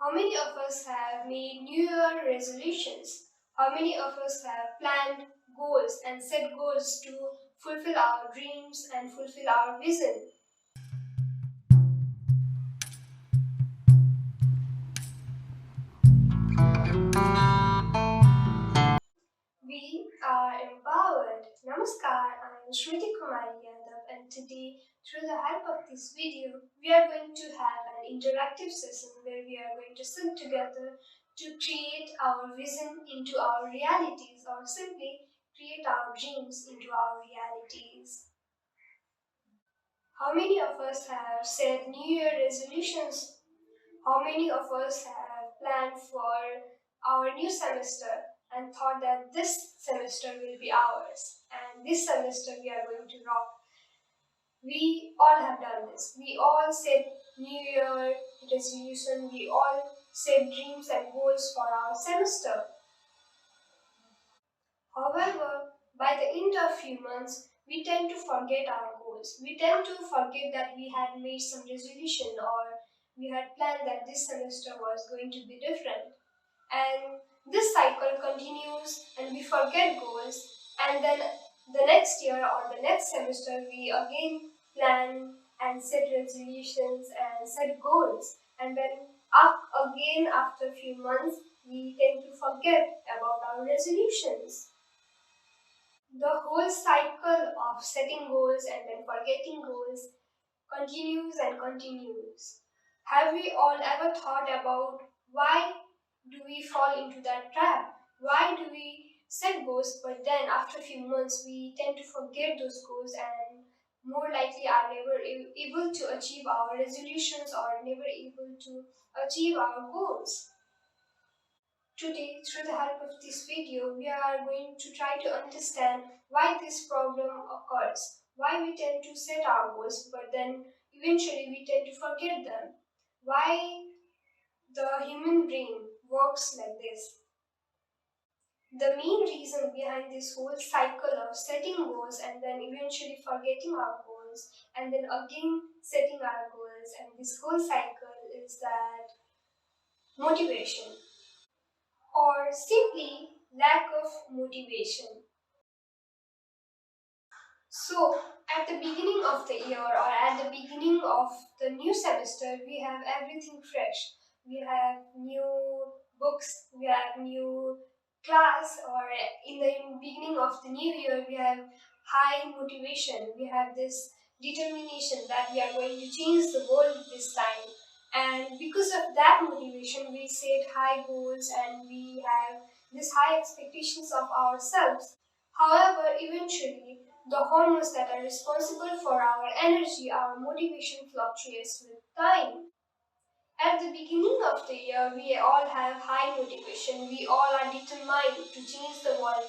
How many of us have made New Year resolutions? How many of us have planned goals and set goals to fulfill our dreams and fulfill our vision? We are empowered. Namaskar, I am Shruti Kumari Yadav, and today, through the help of this video, we are going to have an interactive session where we are going to sit together to create our vision into our realities, or simply create our dreams into our realities. How many of us have set New Year resolutions? How many of us have planned for our new semester and thought that this semester will be ours and this semester we are going to rock? We all have done this. We all set New Year resolution, we all set dreams and goals for our semester. However, by the end of few months, we tend to forget our goals. We tend to forget that we had made some resolution or we had planned that this semester was going to be different. And this cycle continues and we forget goals, and then the next year or the next semester we again plan and set resolutions and set goals, and then up again after a few months we tend to forget about our resolutions. The whole cycle of setting goals and then forgetting goals continues and continues. Have we all ever thought about why do we fall into that trap? Why do we set goals but then after a few months we tend to forget those goals and more likely are never able to achieve our resolutions or never able to achieve our goals? Today, through the help of this video, we are going to try to understand why this problem occurs, why we tend to set our goals but then eventually we tend to forget them, why the human brain works like this. The main reason behind this whole cycle of setting goals and then eventually forgetting our goals and then again setting our goals and this whole cycle is that motivation, or simply lack of motivation. So, at the beginning of the year or at the beginning of the new semester, we have everything fresh. We have new books, we have new class, or in the beginning of the new year, we have high motivation. We have this determination that we are going to change the world this time. And because of that motivation, we set high goals and we have this high expectations of ourselves. However, eventually, the hormones that are responsible for our energy, our motivation fluctuates with time. At the beginning of the year, we all have high motivation. We all are determined to change the world.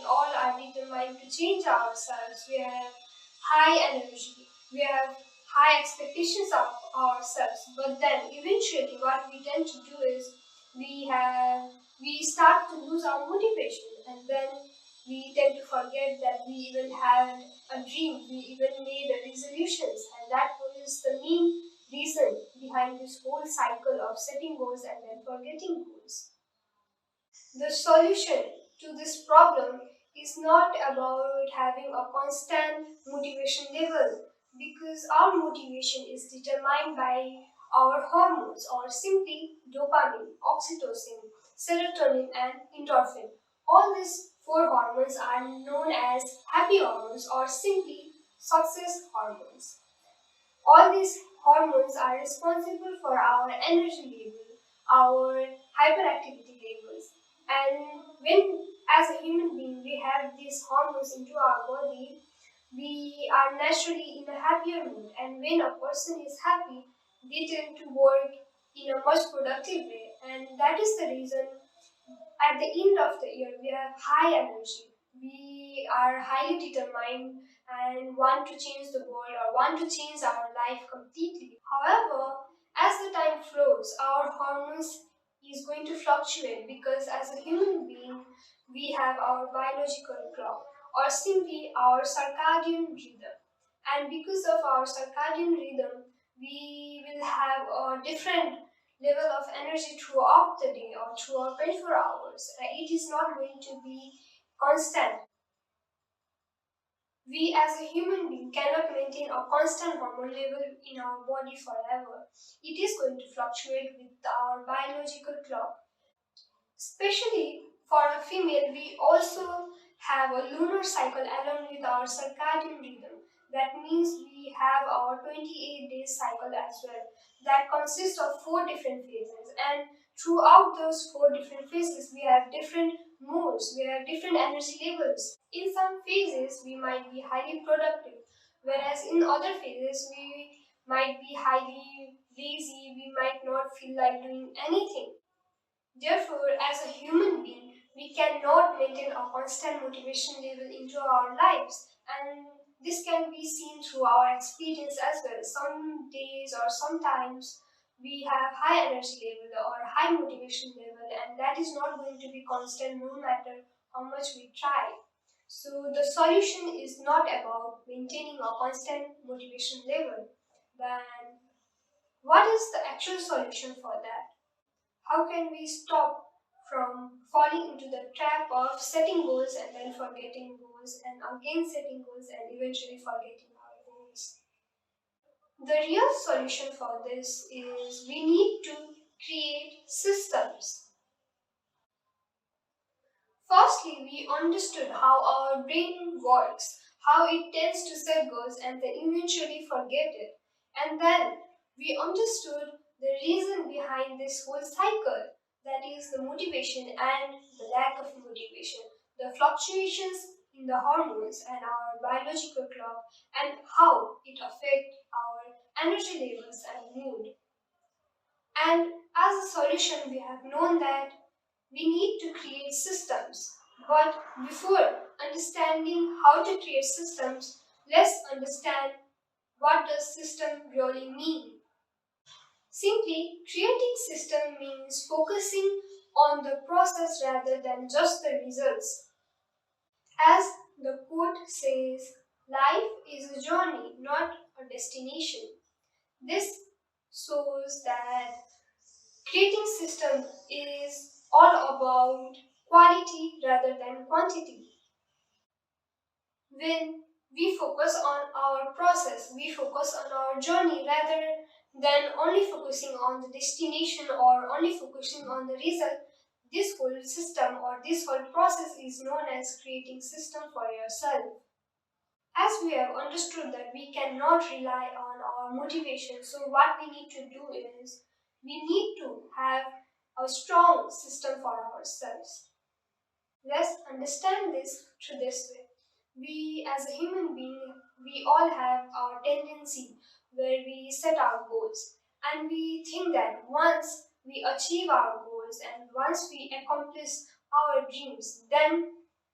All are determined to change ourselves. We have high energy. We have high expectations of ourselves. But then eventually what we tend to do is we start to lose our motivation, and then we tend to forget that we even had a dream, we even made resolutions, and that was the main reason behind this whole cycle of setting goals and then forgetting goals. The solution to this problem is not about having a constant motivation level, because our motivation is determined by our hormones, or simply dopamine, oxytocin, serotonin, and endorphin. All these four hormones are known as happy hormones or simply success hormones. All these hormones are responsible for our energy level, our hyperactivity levels. And when, as a human being, we have these hormones into our body, we are naturally in a happier mood. And when a person is happy, they tend to work in a much productive way. And that is the reason at the end of the year, we have high energy. We are highly determined and want to change the world or want to change our life completely. However, as the time flows, our hormones is going to fluctuate, because as a human being, we have our biological clock, or simply our circadian rhythm. And because of our circadian rhythm, we will have a different level of energy throughout the day or throughout 24 hours. It is not going to be constant. We as a human being cannot maintain a constant hormone level in our body forever. It is going to fluctuate with our biological clock. Especially for a female, we also have a lunar cycle along with our circadian rhythm. That means we have our 28-day cycle as well. That consists of four different phases, and throughout those four different phases, we have different moods, we have different energy levels. In some phases, we might be highly productive, whereas in other phases, we might be highly lazy, we might not feel like doing anything. Therefore, as a human being, we cannot maintain a constant motivation level into our lives, and this can be seen through our experience as well. Some days or sometimes we have high energy level or high motivation level, and that is not going to be constant no matter how much we try. So, the solution is not about maintaining a constant motivation level. Then, what is the actual solution for that? How can we stop from falling into the trap of setting goals and then forgetting goals and again setting goals and eventually forgetting our goals? The real solution for this is we need to create systems. Firstly, we understood how our brain works, how it tends to set goals and then eventually forget it. And then we understood the reason behind this whole cycle, that is the motivation and the lack of motivation, the fluctuations in the hormones and our biological clock, and how it affects our energy levels and mood. And as a solution, we have known that we need to create systems. But before understanding how to create systems, let's understand what does system really mean. Simply, creating system means focusing on the process rather than just the results. As the quote says, life is a journey, not a destination. This shows that creating system is all about quality rather than quantity. When we focus on our process, we focus on our journey rather than only focusing on the destination or only focusing on the result. This whole system or this whole process is known as creating system for yourself. As we have understood that we cannot rely on our motivation, so what we need to do is we need to have a strong system for ourselves. Let's understand this through this way. We, as a human being, we all have our tendency where we set our goals and we think that once we achieve our goals and once we accomplish our dreams, then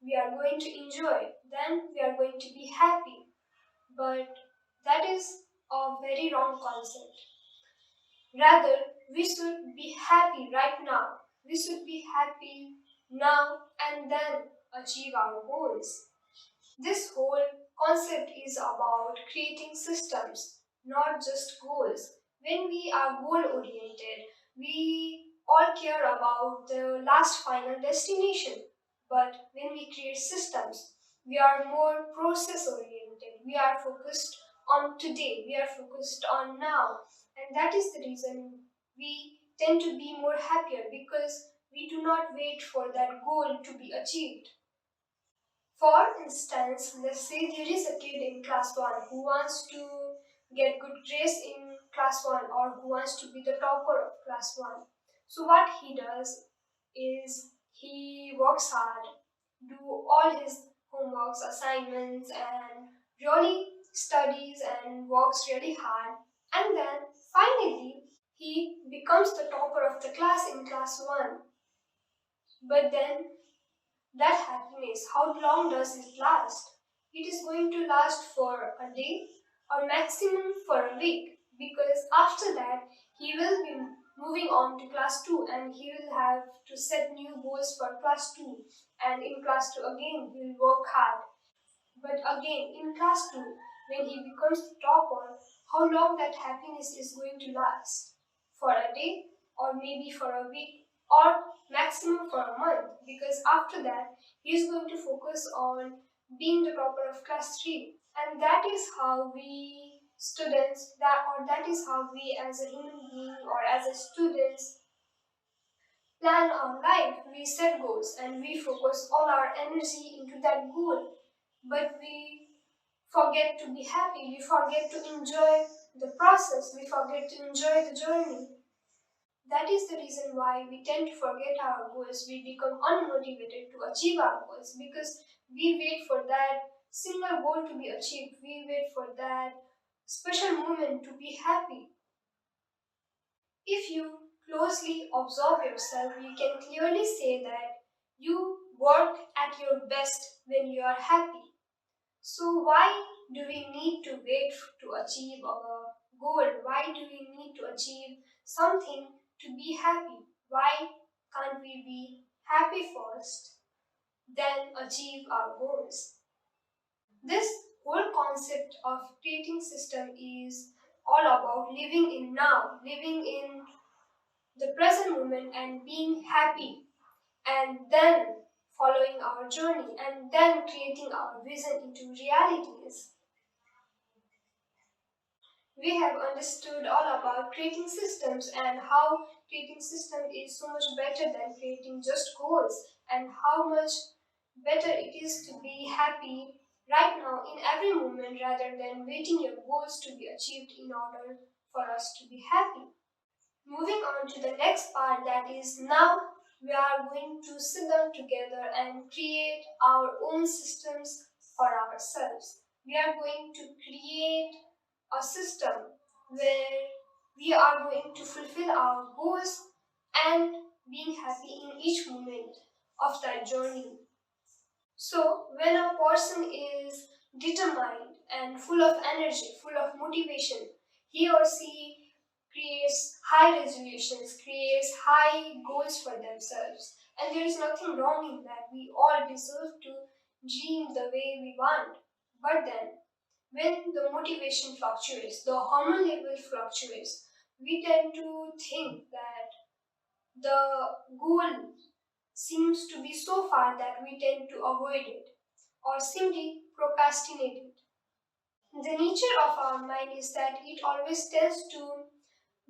we are going to enjoy, then we are going to be happy. But that is a very wrong concept. Rather, we should be happy right now. We should be happy now and then achieve our goals. This whole concept is about creating systems, not just goals. When we are goal oriented, we all care about the last final destination. But when we create systems, we are more process oriented. We are focused on today, we are focused on now. And that is the reason we tend to be more happier because we do not wait for that goal to be achieved. For instance, let's say there is a kid in class 1 who wants to get good grades in class 1 or who wants to be the topper of class 1. So what he does is he works hard, do all his homeworks, assignments and really studies and works really hard, and then finally he becomes the topper of the class in class 1. But then that happiness, how long does it last? It is going to last for a day or maximum for a week, because after that he will be moving on to class 2 and he will have to set new goals for class 2, and in class 2 again he will work hard. But again in class 2, when he becomes the topper, how long that happiness is going to last? For a day or maybe for a week, or maximum for a month, because after that he is going to focus on being the topper of class 3. And that is how we students, that is how we as a human being or as a students plan our life. We set goals and we focus all our energy into that goal. But we forget to be happy, we forget to enjoy the process, we forget to enjoy the journey. That is the reason why we tend to forget our goals. We become unmotivated to achieve our goals because we wait for that single goal to be achieved. We wait for that special moment to be happy. If you closely observe yourself, you can clearly say that you work at your best when you are happy. So, why do we need to wait to achieve our goal? Why do we need to achieve something to be happy? Why can't we be happy first, then achieve our goals? This whole concept of creating system is all about living in now, living in the present moment and being happy, and then following our journey and then creating our vision into realities. We have understood all about creating systems and how creating system is so much better than creating just goals, and how much better it is to be happy right now in every moment rather than waiting your goals to be achieved in order for us to be happy. Moving on to the next part, that is now we are going to sit down together and create our own systems for ourselves. We are going to create a system where we are going to fulfill our goals and being happy in each moment of that journey. So, when a person is determined and full of energy, full of motivation, he or she creates high resolutions, creates high goals for themselves. And there is nothing wrong in that. We all deserve to dream the way we want. But then, when the motivation fluctuates, the hormone level fluctuates, we tend to think that the goal seems to be so far that we tend to avoid it or simply procrastinate it. The nature of our mind is that it always tends to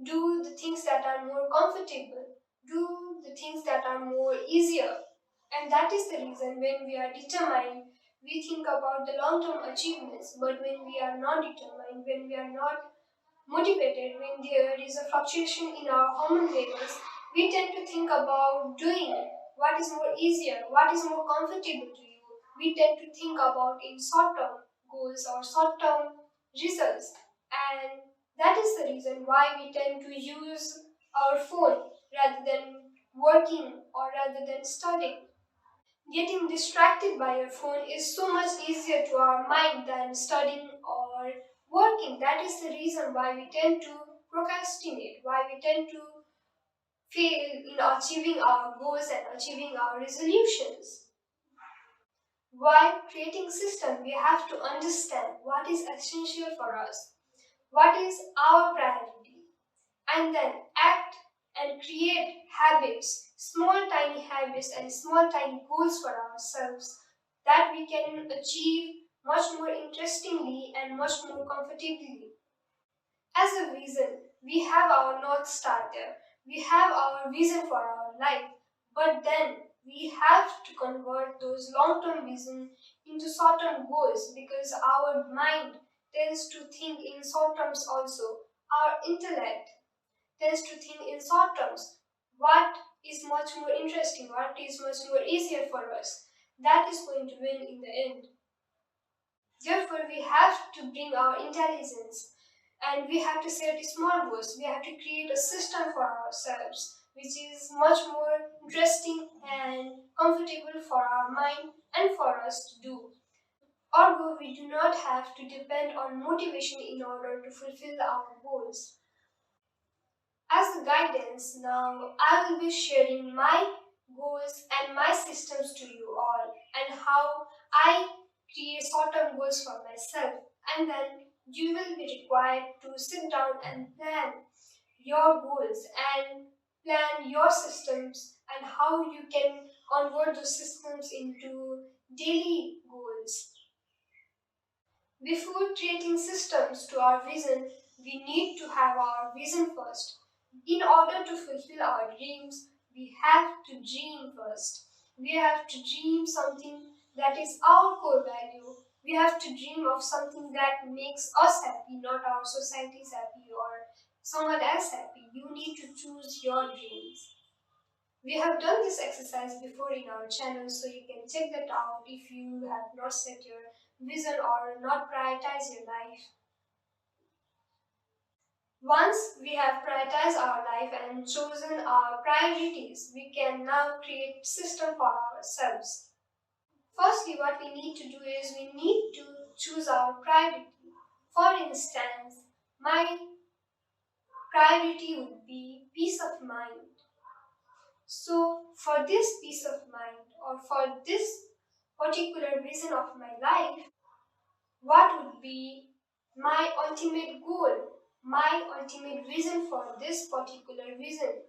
do the things that are more comfortable, do the things that are more easier. And that is the reason when we are determined, we think about the long term achievements. But when we are not determined, when we are not motivated, when there is a fluctuation in our hormone levels, we tend to think about doing what is more easier, what is more comfortable to you. We tend to think about in short term goals or short term results. And that is the reason why we tend to use our phone rather than working or rather than studying. Getting distracted by your phone is so much easier to our mind than studying or working. That is the reason why we tend to procrastinate, why we tend to fail in achieving our goals and achieving our resolutions. While creating system, we have to understand what is essential for us, what is our priority, and then act and create habits, small tiny habits and small tiny goals for ourselves that we can achieve much more interestingly and much more comfortably. As a vision, we have our North Star there. We have our vision for our life. But then we have to convert those long term vision into short term goals because our mind tends to think in short terms also. Our intellect tends to think in short terms. What is much more interesting, what is much more easier for us, that is going to win in the end. Therefore, we have to bring our intelligence and we have to set small goals. We have to create a system for ourselves which is much more interesting and comfortable for our mind and for us to do. Although we do not have to depend on motivation in order to fulfill our goals. As a guidance, now I will be sharing my goals and my systems to you all and how I create short term goals for myself. And then you will be required to sit down and plan your goals and plan your systems and how you can convert those systems into daily goals. Before creating systems to our vision, we need to have our vision first. In order to fulfill our dreams, we have to dream first. We have to dream something that is our core value. We have to dream of something that makes us happy, not our society's happy or someone else happy. You need to choose your dreams. We have done this exercise before in our channel, so you can check that out if you have not set your vision or not prioritize your life. Once we have prioritized our life and chosen our priorities, we can now create system for ourselves. Firstly, what we need to do is we need to choose our priority. For instance, my priority would be peace of mind. So, for this peace of mind or for this particular reason of my life, what would be my ultimate goal, my ultimate vision for this particular vision?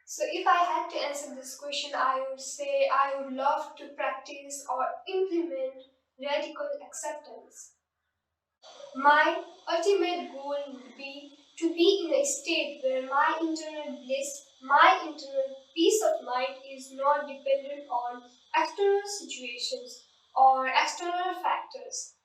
So, if I had to answer this question, I would say I would love to practice or implement radical acceptance. My ultimate goal would be to be in a state where my internal bliss, my internal peace of mind is not dependent on external situations or external factors.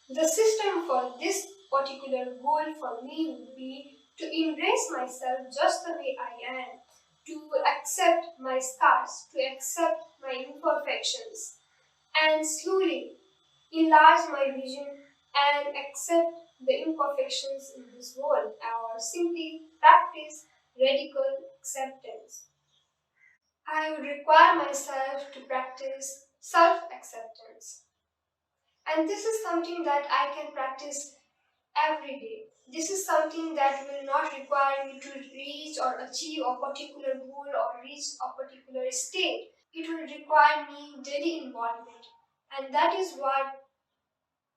The system for this particular goal for me would be to embrace myself just the way I am, to accept my scars, to accept my imperfections, and slowly enlarge my vision and accept the imperfections in this world, or simply practice radical acceptance. I would require myself to practice self acceptance. And this is something that I can practice every day. This is something that will not require me to reach or achieve a particular goal or reach a particular state. It will require me daily involvement. And that is what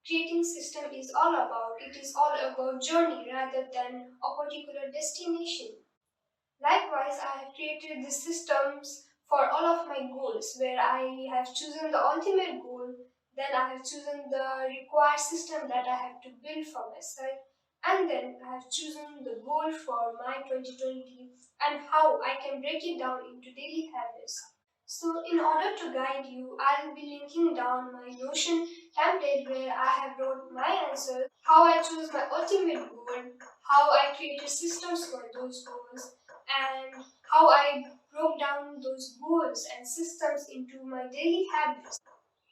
creating system is all about. It is all about journey rather than a particular destination. Likewise, I have created the systems for all of my goals where I have chosen the ultimate goal, then I have chosen the required system that I have to build for myself, and then I have chosen the goal for my 2020 and how I can break it down into daily habits. So, in order to guide you, I'll be linking down my Notion template where I have wrote my answers, how I choose my ultimate goal, how I created systems for those goals, and how I broke down those goals and systems into my daily habits.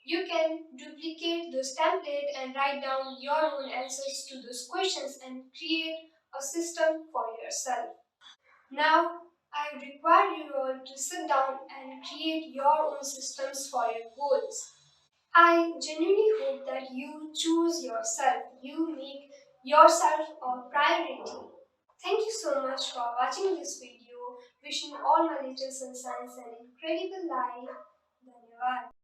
You can duplicate this template and write down your own answers to those questions and create a system for yourself. Now, I require you all to sit down and create your own systems for your goals. I genuinely hope that you choose yourself, you make yourself a priority. Thank you so much for watching this video. Wishing all my little sunsets an incredible life. Dhanyavad.